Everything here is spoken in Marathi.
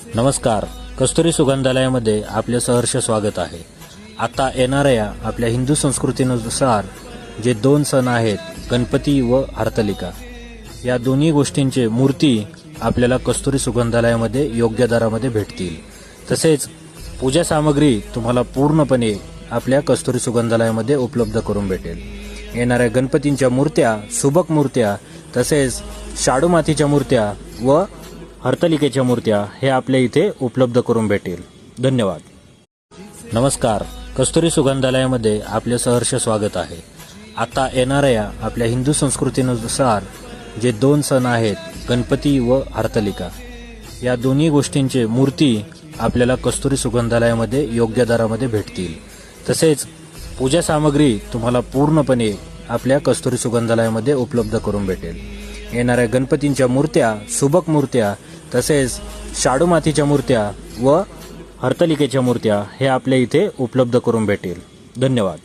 नमस्कार. कस्तुरी सुगंधालयामध्ये आपले सहर्ष स्वागत आहे. आता येणाऱ्या आपल्या हिंदू संस्कृतीनुसार जे 2 सण आहेत, गणपती व हरतालिका, या दोन्ही गोष्टींचे मूर्ती आपल्याला कस्तुरी सुगंधालयामध्ये योग्य दरामध्ये भेटतील. तसेच पूजा सामग्री तुम्हाला पूर्णपणे आपल्या कस्तुरी सुगंधालयामध्ये उपलब्ध करून भेटेल. येणाऱ्या गणपतींच्या मूर्त्या, सुबक मूर्त्या, तसेच शाडू मातीच्या मूर्त्या व हरतालिकेच्या मूर्त्या हे आपल्या इथे उपलब्ध करून भेटेल. धन्यवाद. नमस्कार. कस्तुरी सुगंधालयामध्ये आपले सहर्ष स्वागत आहे. आता येणाऱ्या आपल्या हिंदू संस्कृतीनुसार जे 2 सण आहेत, गणपती व हरतालिका, या दोन्ही गोष्टींचे मूर्ती आपल्याला कस्तुरी सुगंधालयामध्ये योग्य दरामध्ये भेटतील. तसेच पूजा सामग्री तुम्हाला पूर्णपणे आपल्या कस्तुरी सुगंधालयामध्ये उपलब्ध करून भेटेल. येणाऱ्या गणपतींच्या मूर्त्या, सुबक मूर्त्या, तसेच शाडू मातीच्या मूर्त्या व हरतालिकेच्या मूर्त्या हे आपल्या इथे उपलब्ध करून भेटेल. धन्यवाद.